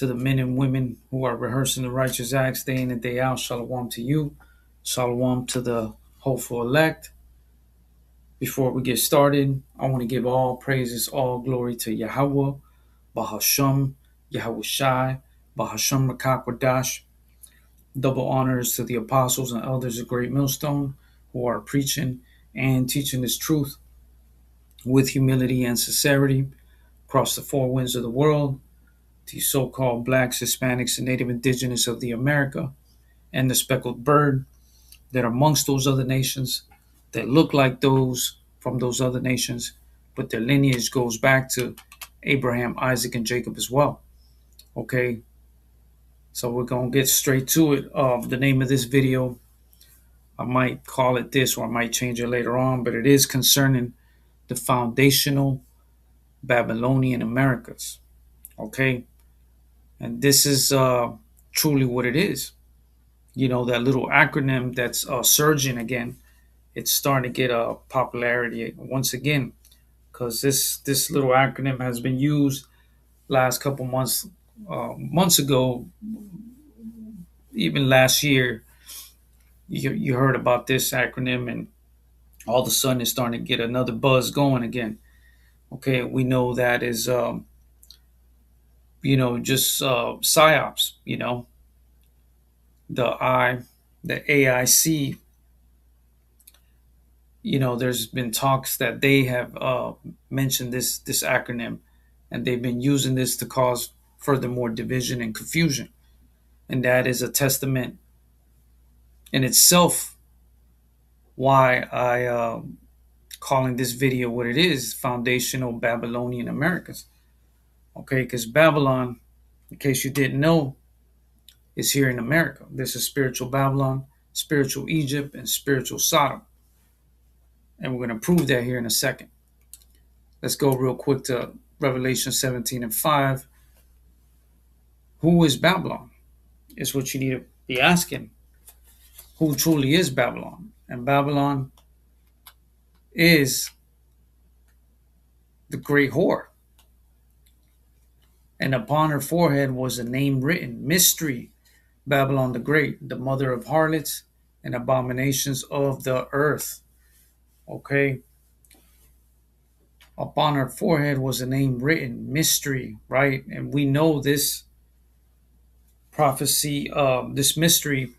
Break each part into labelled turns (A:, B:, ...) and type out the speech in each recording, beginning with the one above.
A: To the men and women who are rehearsing the righteous acts day in and day out, shalom to you. Shalom to the hopeful elect. Before we get started, I want to give all praises, all glory to Yahweh, Bahasham, Yahweh Shai, Bahasham Rakakwadash. Double honors to the apostles and elders of Great Millstone who are preaching and teaching this truth with humility and sincerity across the four winds of the world, the so-called blacks, Hispanics, and Native Indigenous of the America, and the speckled bird that are amongst those other nations that look like those from those other nations, but their lineage goes back to Abraham, Isaac, and Jacob as well. Okay, so we're going to get straight to it. The name of this video, I might call it this or I might change it later on, but it is concerning the foundational Babylonian Americas. Okay, and this is truly what it is. You know, that little acronym that's surging again, it's starting to get a popularity once again, because this little acronym has been used last couple months ago, even last year. You heard about this acronym, and all of a sudden it's starting to get another buzz going again. Okay, we know that is just psyops. The AIC. There's been talks that they have mentioned this acronym, and they've been using this to cause furthermore division and confusion. And that is a testament in itself why I calling this video what it is, foundational Babylonian Americas. Okay, because Babylon, in case you didn't know, is here in America. This is spiritual Babylon, spiritual Egypt, and spiritual Sodom. And we're going to prove that here in a second. Let's go real quick to Revelation 17 and 5. Who is Babylon? Is what you need to be asking. Who truly is Babylon? And Babylon is the great whore. And upon her forehead was a name written, Mystery, Babylon the Great, the mother of harlots and abominations of the earth. Okay. Upon her forehead was a name written, Mystery, right? And we know this prophecy, this mystery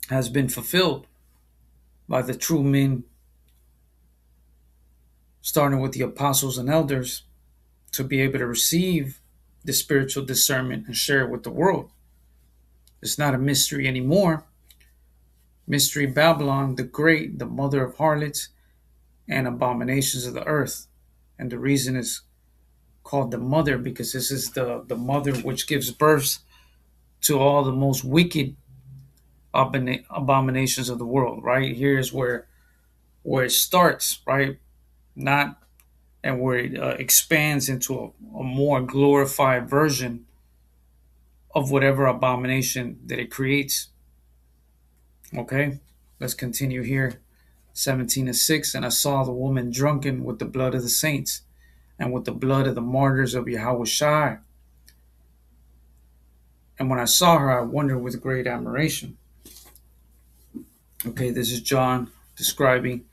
A: has been fulfilled by the true men, starting with the apostles and elders, to be able to receive the spiritual discernment and share it with the world. It's not a mystery anymore. Mystery Babylon the Great, the mother of harlots and abominations of the earth. And the reason is called the mother because this is the mother which gives birth to all the most wicked abominations of the world, right? Here's where it starts, right? Not and where it expands into a more glorified version of whatever abomination that it creates. Okay, let's continue here. 17 and 6. And I saw the woman drunken with the blood of the saints and with the blood of the martyrs of Yahweh Shai. And when I saw her, I wondered with great admiration. Okay, this is John describing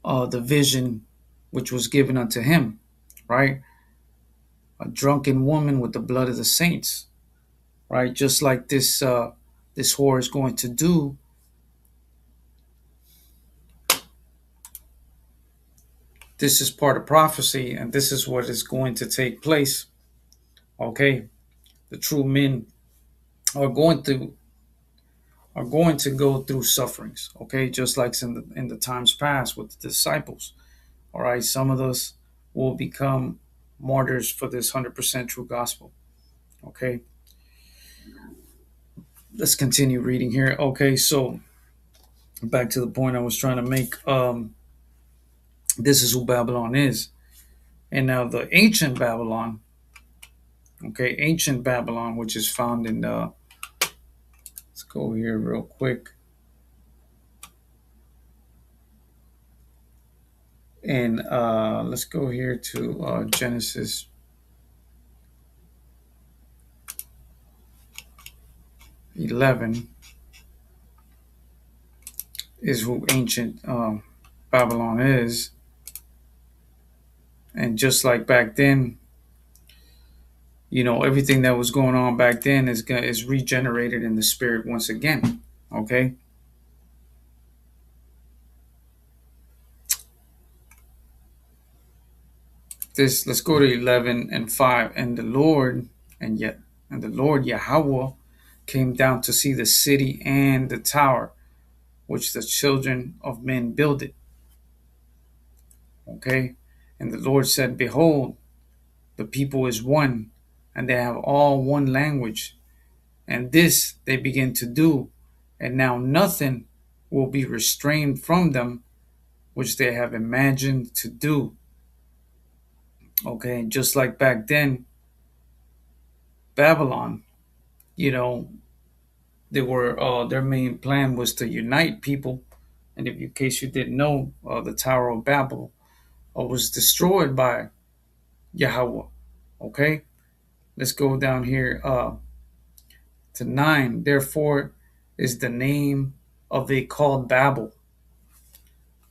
A: the vision which was given unto him, right? A drunken woman with the blood of the saints, right? Just like this whore is going to do. This is part of prophecy, and this is what is going to take place. Okay, the true men are going to go through sufferings. Okay, just like in the times past with the disciples. All right, some of us will become martyrs for this 100% true gospel. Okay, let's continue reading here. Okay, so back to the point I was trying to make. This is who Babylon is. And now the ancient Babylon, okay, ancient Babylon, which is found in, let's go here real quick. And let's go here to Genesis. 11 is who ancient Babylon is. And just like back then, everything that was going on back then is regenerated in the spirit once again. Okay. Let's go to 11 and 5. And the Lord Yahweh came down to see the city and the tower which the children of men builded. Okay. And the Lord said, behold, the people is one, and they have all one language. And this they begin to do, and now nothing will be restrained from them which they have imagined to do. Okay, just like back then, Babylon, you know, they were their main plan was to unite people. And if in case you didn't know, the Tower of Babel was destroyed by Yahweh. Okay, let's go down here to 9. Therefore is the name of it called Babel.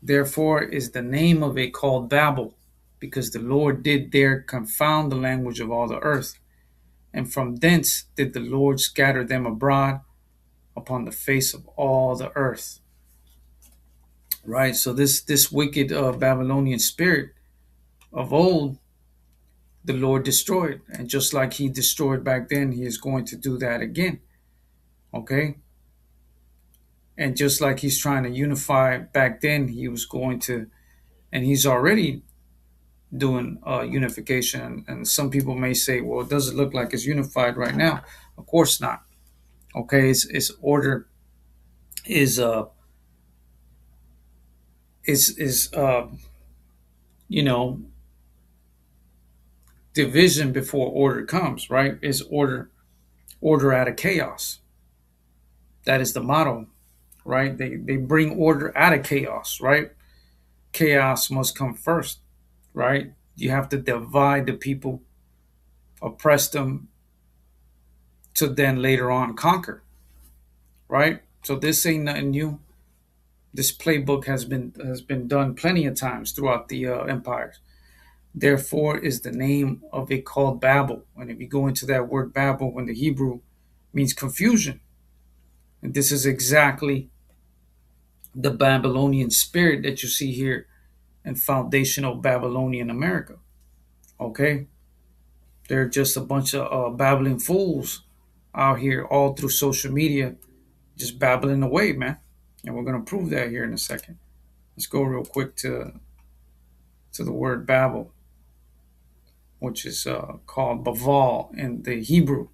A: Therefore is the name of it called Babel, because the Lord did there confound the language of all the earth. And from thence did the Lord scatter them abroad upon the face of all the earth. Right? So this wicked Babylonian spirit of old, the Lord destroyed. And just like he destroyed back then, he is going to do that again. Okay? And just like he's trying to unify back then, he was going to, and he's already doing unification. And some people may say, well, it doesn't look like it's unified right now. Of course not. Okay, its order is is you know division before order comes, right? Is order out of chaos. That is the motto, right? They bring order out of chaos, right? Chaos must come first, right? You have to divide the people, oppress them, to then later on conquer, right? So this ain't nothing new. This playbook has been done plenty of times throughout the empires. Therefore is the name of it called Babel. And if you go into that word Babel, when the Hebrew means confusion, and this is exactly the Babylonian spirit that you see here in foundational Babylonian America. Okay, they're just a bunch of babbling fools out here all through social media, just babbling away, man. And we're gonna prove that here in a second. Let's go real quick to the word Babel, which is called Baval in the Hebrew.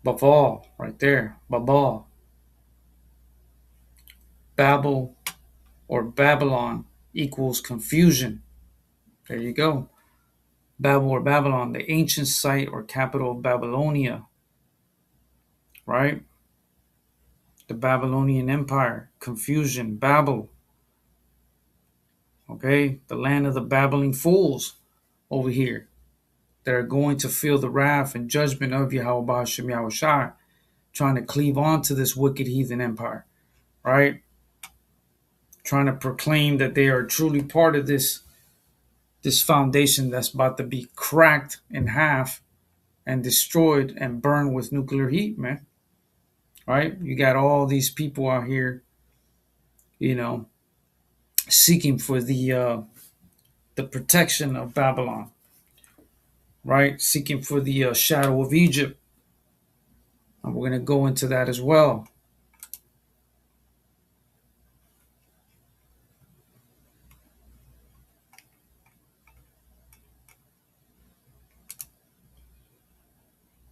A: Baval, right there. Babal. Babel or Babylon equals confusion. There you go. Babel or Babylon, the ancient site or capital of Babylonia, right? The Babylonian Empire, confusion, Babel. Okay, the land of the babbling fools over here that are going to feel the wrath and judgment of Yahweh Hashem Yahushai, trying to cleave on to this wicked heathen empire, right? Trying to proclaim that they are truly part of this foundation that's about to be cracked in half and destroyed and burned with nuclear heat, man. Right? You got all these people out here, you know, seeking for the protection of Babylon, right? Seeking for the shadow of Egypt. And we're going to go into that as well.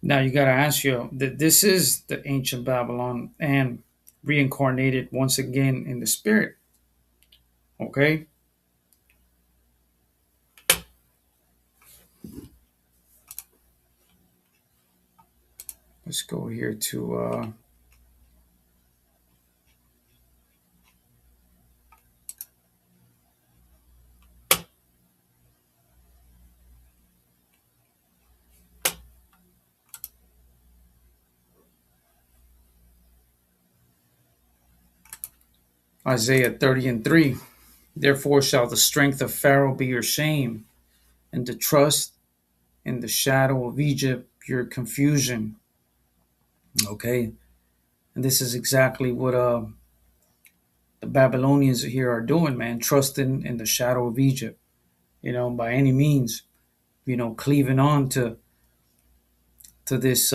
A: Now you got to ask you that this is the ancient Babylon and reincarnated once again in the spirit. Okay? Let's go here to Isaiah 30:3. Therefore shall the strength of Pharaoh be your shame, and the trust in the shadow of Egypt your confusion. Okay, and this is exactly what the Babylonians here are doing, man, trusting in the shadow of Egypt, by any means, cleaving on to this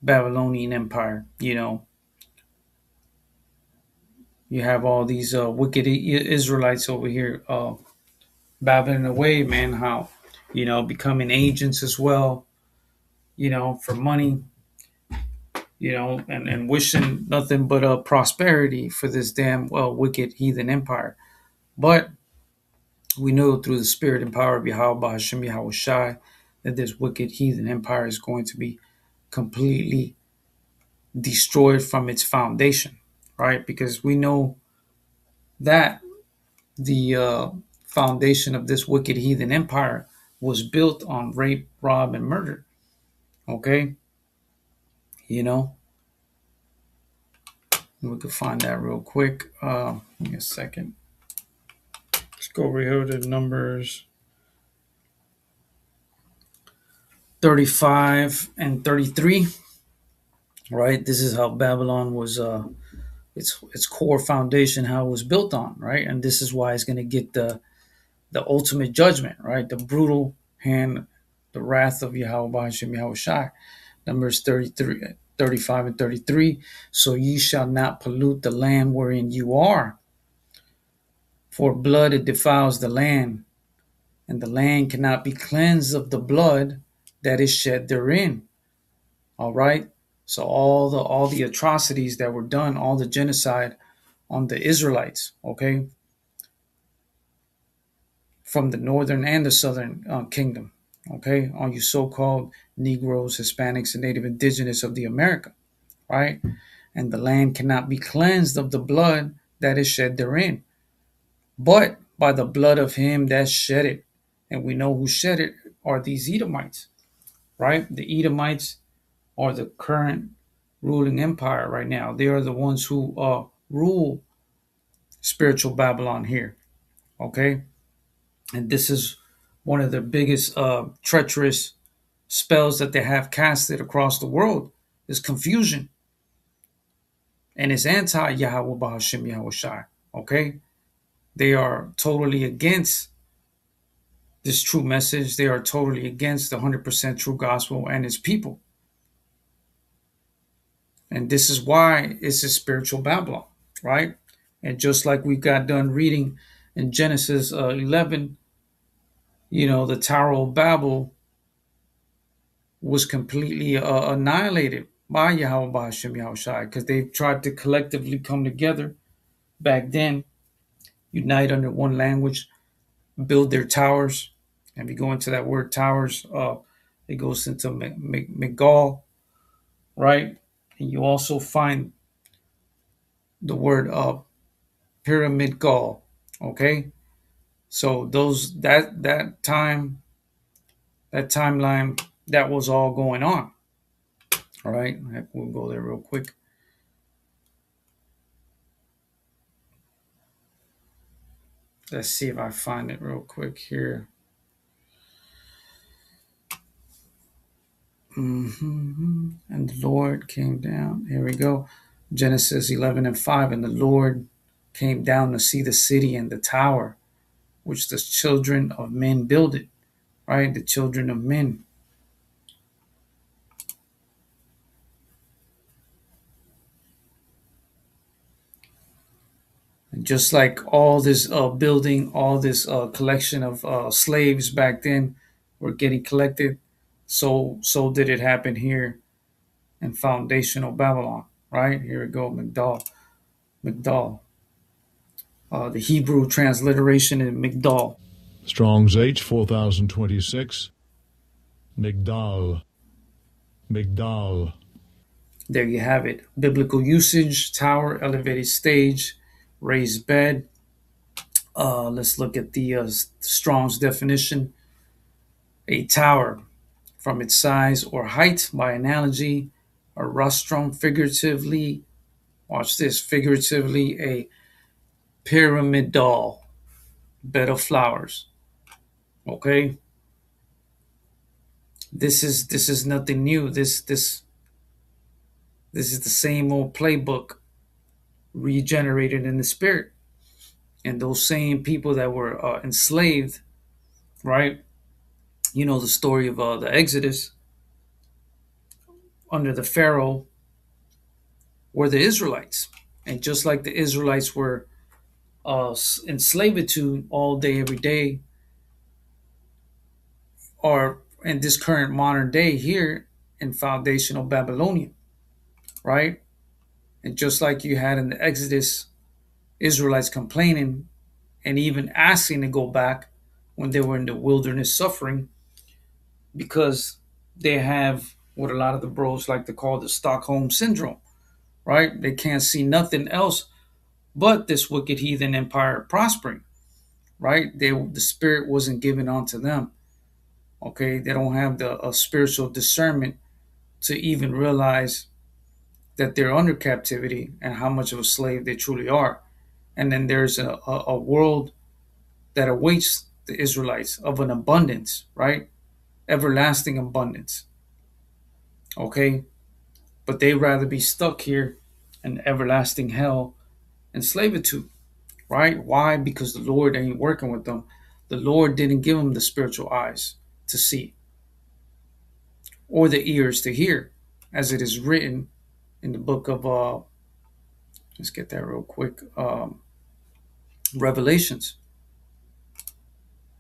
A: Babylonian empire. You have all these wicked Israelites over here babbling away, man, how, becoming agents as well, for money, and wishing nothing but prosperity for this damn, wicked heathen empire. But we know through the spirit and power of Yahweh Hashem Yahweh Shai that this wicked heathen empire is going to be completely destroyed from its foundation, right? Because we know that the foundation of this wicked heathen empire was built on rape, rob, and murder. Okay, you know, we could find that real quick. Give me a second. Let's go over here to Numbers 35 and 33. Right, this is how Babylon was. Its core foundation, how it was built on, right? And this is why it's going to get the ultimate judgment, right? The brutal hand, the wrath of Yahweh Hashem Yahweh Shai. Numbers 33, 35 and 33. So ye shall not pollute the land wherein you are, for blood it defiles the land, and the land cannot be cleansed of the blood that is shed therein. All right. So all the atrocities that were done, all the genocide on the Israelites, okay, from the northern and the southern kingdom, okay, on you so-called Negroes, Hispanics, and Native Indigenous of the America, right? And the land cannot be cleansed of the blood that is shed therein, but by the blood of him that shed it. And we know who shed it are these Edomites, right? The Edomites are the current ruling empire right now. They are the ones who rule spiritual Babylon here, okay? And this is one of the biggest treacherous spells that they have casted across the world is confusion. And it's anti-Yahweh Bahashim Yahweh Shai, okay? They are totally against this true message. They are totally against the 100% true gospel and its people. And this is why it's a spiritual Babylon, right? And just like we got done reading in Genesis 11, the Tower of Babel was completely annihilated by Yahweh Hashem Yahweh Shai because they tried to collectively come together back then, unite under one language, build their towers. And if you go into that word towers, it goes into Megal, right? And you also find the word pyramid Gaul, okay? So that timeline, that was all going on. All right, we'll go there real quick. Let's see if I find it real quick here. And the Lord came down. Here we go. Genesis 11 and 5. And the Lord came down to see the city and the tower, which the children of men builded. Right? The children of men. And just like all this building, all this collection of slaves back then were getting collected, so did it happen here in foundational Babylon. Right? Here we go, Migdal. The Hebrew transliteration is Migdal.
B: Strong's H 4026. Migdal. Migdal.
A: There you have it. Biblical usage: tower, elevated stage, raised bed. Let's look at the Strong's definition. A tower, from its size or height, by analogy, a rostrum, figuratively. Watch this. Figuratively, a pyramidal bed of flowers. Okay, this is nothing new. This is the same old playbook regenerated in the spirit, and those same people that were enslaved, right? You know the story of the Exodus under the Pharaoh were the Israelites, and just like the Israelites were enslaved to all day, every day, or in this current modern day here in foundational Babylonian, right? And just like you had in the Exodus, Israelites complaining and even asking to go back when they were in the wilderness suffering because they have what a lot of the bros like to call the Stockholm syndrome, right? They can't see nothing else but this wicked heathen empire prospering, right? The spirit wasn't given unto them. Okay, they don't have the spiritual discernment to even realize that they're under captivity and how much of a slave they truly are. And then there's a world that awaits the Israelites of an abundance, right? Everlasting abundance. Okay, but they rather be stuck here in everlasting hell, enslaved to, right? Why? Because the Lord ain't working with them. The Lord didn't give them the spiritual eyes to see or the ears to hear, as it is written in the book of let's get that real quick. Revelations.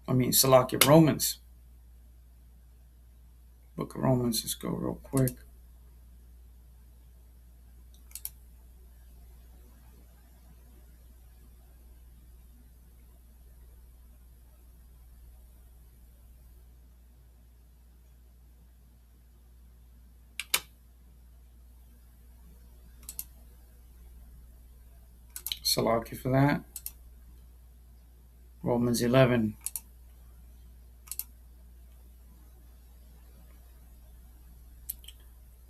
A: Salakia, Romans. Book of Romans. Let's go real quick. Salakia for that. Romans 11.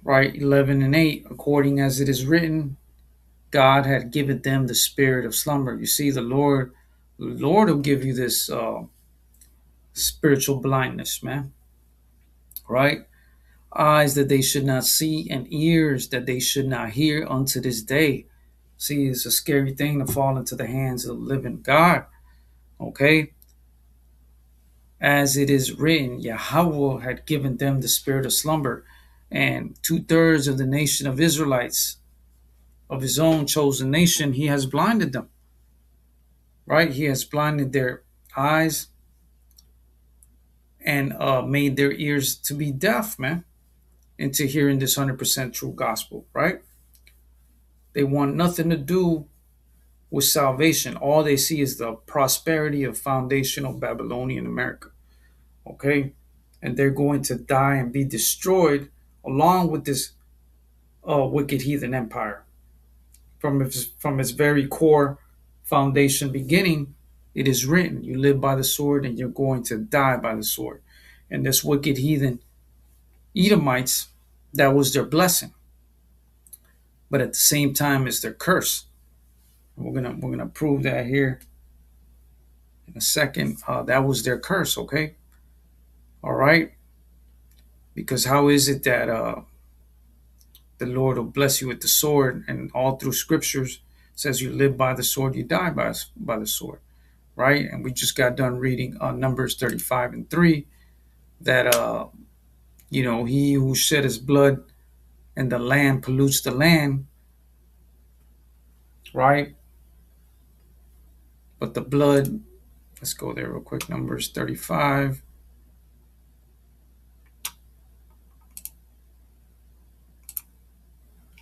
A: Right, 11 and 8. According as it is written, God had given them the spirit of slumber. You see, the Lord will give you this spiritual blindness, man. Right? Eyes that they should not see and ears that they should not hear unto this day. See, it's a scary thing to fall into the hands of the living God. Okay? As it is written, Yahweh had given them the spirit of slumber, and 2/3 of the nation of Israelites, of his own chosen nation, he has blinded them. Right? He has blinded their eyes and made their ears to be deaf, man, into hearing this 100% true gospel, right? They want nothing to do with salvation. All they see is the prosperity of foundational Babylonian America, okay? And they're going to die and be destroyed along with this wicked heathen empire. From its very core foundation beginning, it is written, you live by the sword and you're going to die by the sword. And this wicked heathen Edomites, that was their blessing. But at the same time, it's their curse. We're gonna prove that here in a second. That was their curse, okay? All right? Because how is it that the Lord will bless you with the sword, and all through scriptures says you live by the sword, you die by the sword, right? And we just got done reading Numbers 35:3 that he who shed his blood and the land pollutes the land, right? But the blood, let's go there real quick. Numbers 35.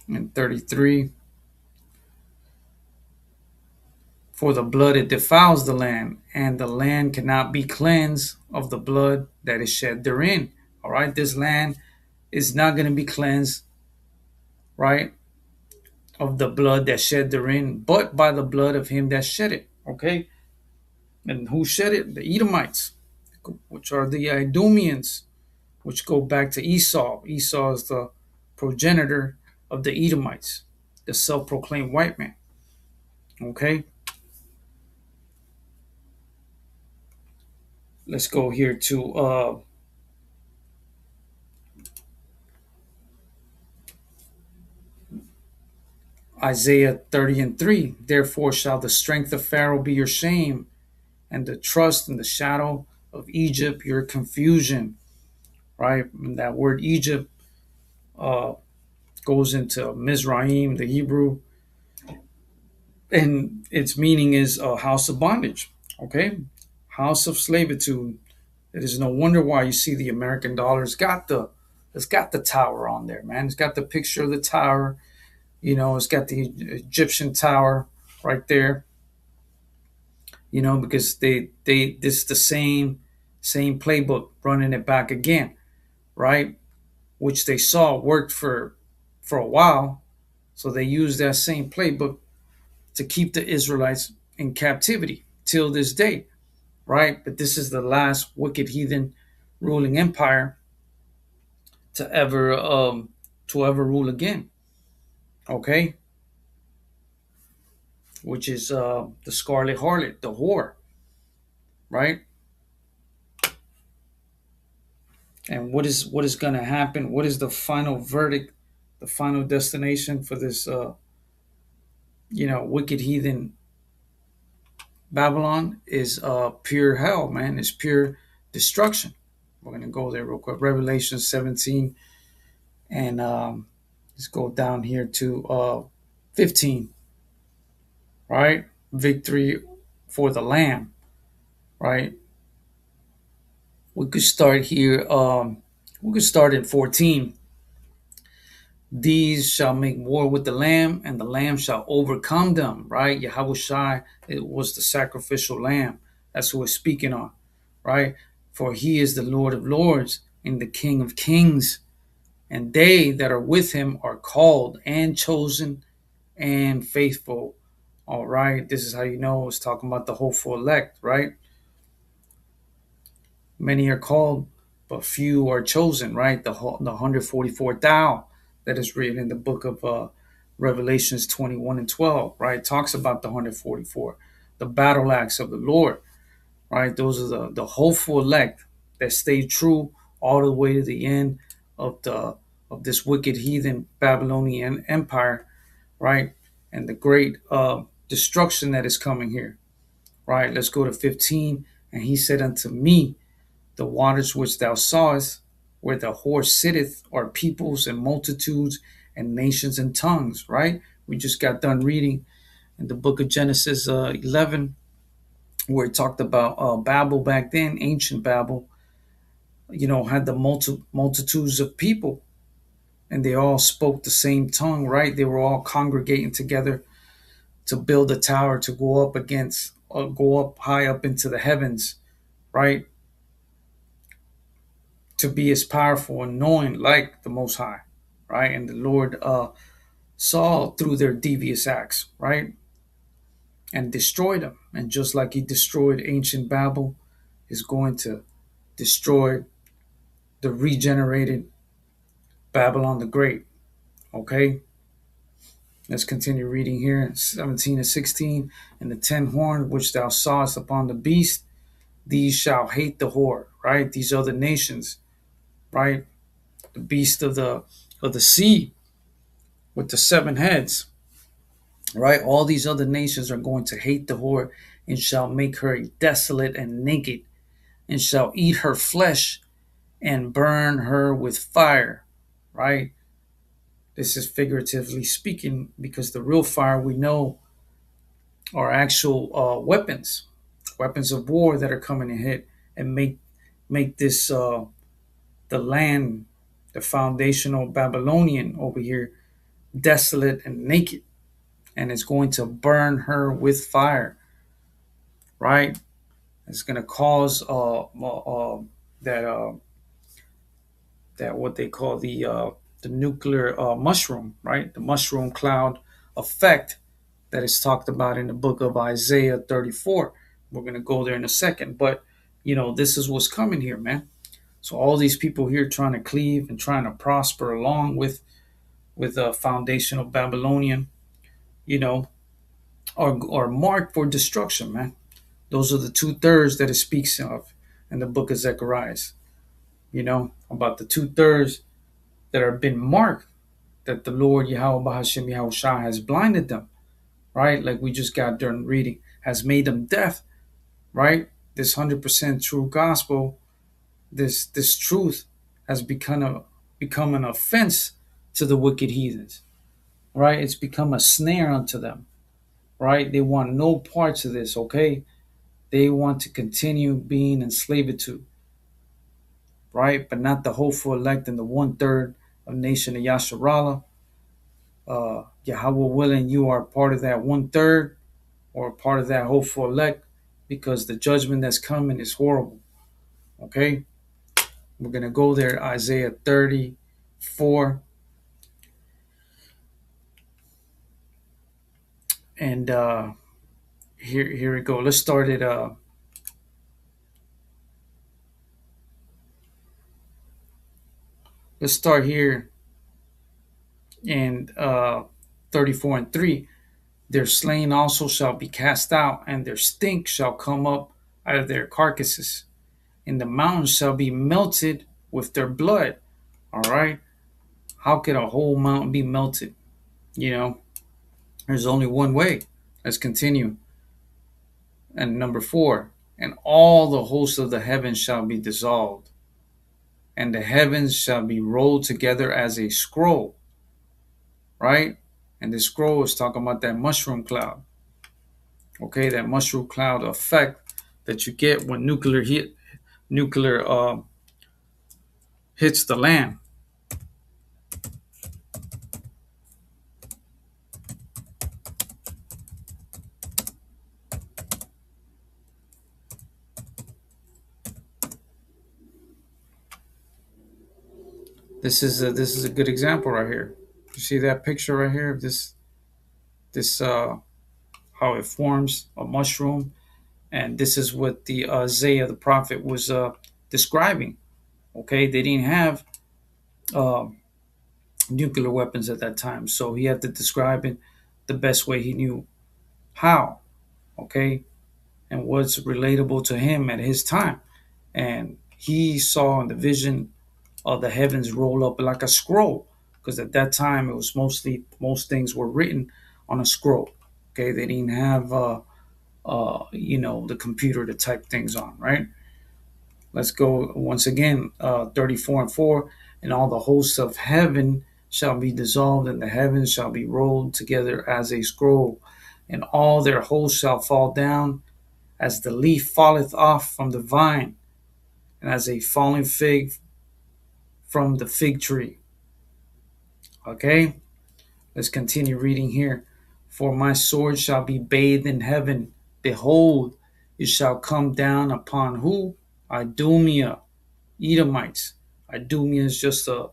A: And 33. For the blood it defiles the land, and the land cannot be cleansed of the blood that is shed therein. All right, this land is not going to be cleansed, right, of the blood that shed therein, but by the blood of him that shed it. Okay, and who shed it? The Edomites, which are the Idumeans, which go back to Esau. Esau is the progenitor of the Edomites, the self-proclaimed white man. Okay, let's go here to Isaiah 30 and 3. Therefore shall the strength of Pharaoh be your shame, and the trust in the shadow of Egypt your confusion. Right? And that word Egypt uh, goes into Mizraim, the Hebrew, and its meaning is a house of bondage. Okay, house of slavitude. It is no wonder why you see the American dollar. It's got the tower on there, man. It's got the picture of the tower. You know, it's got the Egyptian tower right there. You know, because they this is the same playbook, running it back again, right? Which they saw worked for a while, so they used that same playbook to keep the Israelites in captivity till this day, right? But this is the last wicked heathen ruling empire to ever rule again. Okay, which is the scarlet harlot, the whore, right? And what is going to happen? What is the final verdict, the final destination for this wicked heathen Babylon is pure hell, man. It's pure destruction. We're going to go there real quick. Revelation 17, and let's go down here to 15, right? Victory for the Lamb, right? We could start here. We could start at 14. These shall make war with the Lamb, and the Lamb shall overcome them, right? Yahweh Shai, it was the sacrificial Lamb. That's who we're speaking on, right? For he is the Lord of lords and the King of kings, and they that are with him are called and chosen and faithful. All right, this is how you know it's talking about the hopeful elect, right? Many are called, but few are chosen, right? The 144,000 that is written in the book of Revelations 21 and 12, right? Talks about the 144, the battle axe of the Lord, right? Those are the hopeful elect that stay true all the way to the end of this wicked heathen Babylonian empire, right? And the great destruction that is coming here, right? Let's go to 15. And he said unto me, the waters which thou sawest, where the horse sitteth, are peoples and multitudes and nations and tongues, right? We just got done reading in the book of Genesis 11, where it talked about Babel back then, ancient Babel, had the multitudes of people, and they all spoke the same tongue, right? They were all congregating together to build a tower to go up against, go up high up into the heavens, right? To be as powerful and knowing like the Most High, right? And the Lord saw through their devious acts, right? And destroyed them. And just like he destroyed ancient Babel, is going to destroy the regenerated Babylon the Great. Okay? Let's continue reading here. 17 and 16. And the 10 horns which thou sawest upon the beast, these shall hate the whore, right? These other nations, right? The beast of the sea with the 7 heads, right? All these other nations are going to hate the whore and shall make her desolate and naked, and shall eat her flesh and burn her with fire, right? This is figuratively speaking, because the real fire we know are actual weapons of war that are coming to hit and make this the land, the foundational Babylonian over here, desolate and naked, and it's going to burn her with fire, right? It's going to cause that that what they call the nuclear mushroom, right? The mushroom cloud effect that is talked about in the book of Isaiah 34. We're going to go there in a second, but this is what's coming here, man. So all these people here trying to cleave and trying to prosper along with a foundational Babylonian, are marked for destruction, man. Those are the 2/3 that it speaks of, in the book of Zechariah, about the 2/3 that are been marked, that the Lord Yahweh Bahashim Yahushua has blinded them, right? Like we just got done reading, has made them deaf, right? This 100% true gospel, this truth has become an offense to the wicked heathens, right? It's become a snare unto them, right? They want no parts of this, okay? They want to continue being enslaved to, right? But not the hopeful elect and the 1/3 of nation of Yasharallah. Yahweh willing, you are part of that 1/3 or part of that hopeful elect, because the judgment that's coming is horrible. Okay? We're going to go there, Isaiah 34. And here we go. Let's start it. Let's start here in 34:3. Their slain also shall be cast out, and their stink shall come up out of their carcasses, and the mountains shall be melted with their blood. All right? How could a whole mountain be melted? There's only one way. Let's continue. And number 4, and all the hosts of the heavens shall be dissolved, and the heavens shall be rolled together as a scroll. Right? And this scroll is talking about that mushroom cloud. Okay, that mushroom cloud effect that you get when nuclear hits the land. This is a good example right here. You see that picture right here of this how it forms a mushroom, and this is what the Isaiah the prophet was describing. Okay, they didn't have uh, nuclear weapons at that time, so he had to describe it the best way he knew how. Okay, and what's relatable to him at his time, and he saw in the vision of the heavens roll up like a scroll, because at that time it was most things were written on a scroll. Okay, they didn't have the computer to type things on, right? Let's go once again, 34:4, and all the hosts of heaven shall be dissolved, and the heavens shall be rolled together as a scroll, and all their hosts shall fall down as the leaf falleth off from the vine, and as a falling fig from the fig tree. Okay, let's continue reading here. For my sword shall be bathed in heaven. Behold, it shall come down upon who? Idumea, Edomites. Idumea is just the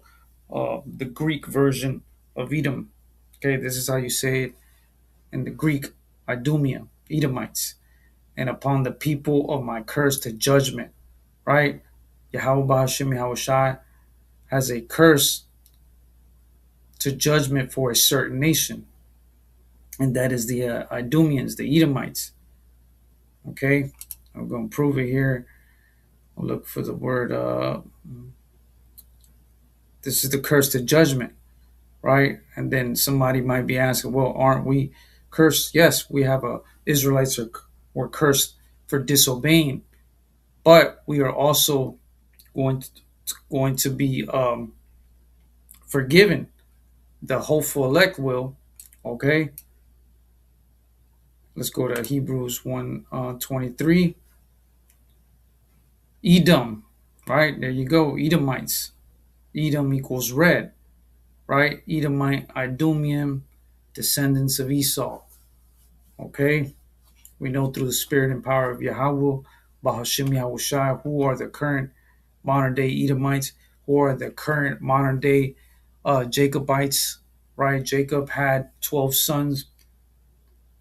A: Greek version of Edom. Okay, this is how you say it in the Greek. Idumea, Edomites. And upon the people of my curse to judgment. Right? Yahweh Bahashim Yahushai has a curse to judgment for a certain nation, and that is the Idumeans, the Edomites. Okay, I'm going to prove it here. I'll look for the word. This is the curse to judgment, right? And then somebody might be asking, well, aren't we cursed? Yes, we have Israelites were cursed for disobeying, but we are also going to be forgiven. The hopeful elect will. Okay, let's go to Hebrews 1:23. Edom, right? There you go. Edomites. Edom equals red, right? Edomite, Idumean, descendants of Esau. Okay? We know through the spirit and power of Yahweh, Bahashim Yahushai, who are the current modern day Edomites, who are the current modern day Jacobites, right? Jacob had 12 sons,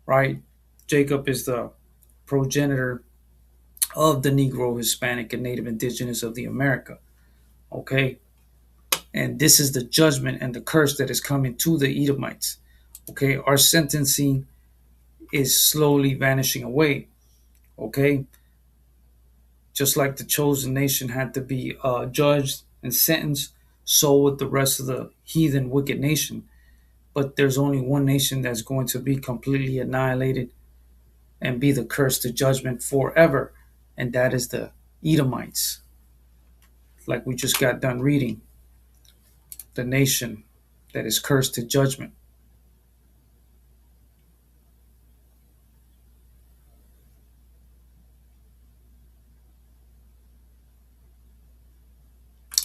A: right? Jacob is the progenitor of the Negro, Hispanic, and Native Indigenous of the America. Okay? And this is the judgment and the curse that is coming to the Edomites. Okay? Our sentencing is slowly vanishing away. Okay? Just like the chosen nation had to be judged and sentenced, so with the rest of the heathen wicked nation. But there's only one nation that's going to be completely annihilated and be the curse to judgment forever, and that is the Edomites, like we just got done reading. The nation that is cursed to judgment.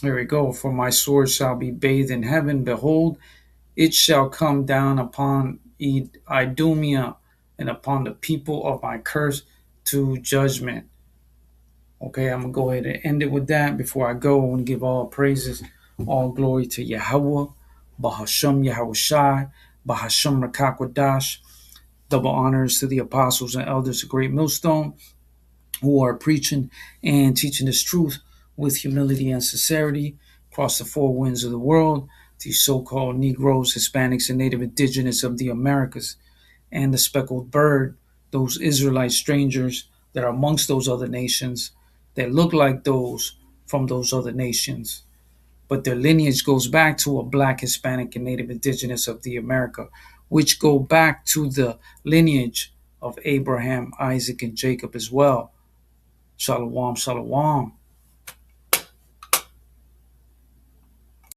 A: There we go. For my sword shall be bathed in heaven. Behold, it shall come down upon Idumea and upon the people of my curse to judgment. Okay, I'm going to go ahead and end it with that. Before I go, I want to give all praises, all glory to Yahweh, Bahasham Yahushai, Bahasham Rakakwadash. Double honors to the apostles and elders of Great Millstone who are preaching and teaching this truth with humility and sincerity across the four winds of the world. These so-called Negroes, Hispanics, and Native Indigenous of the Americas, and the speckled bird, those Israelite strangers that are amongst those other nations that look like those from those other nations, but their lineage goes back to a black, Hispanic, and Native Indigenous of the America, which go back to the lineage of Abraham, Isaac, and Jacob as well. Shalom, shalom.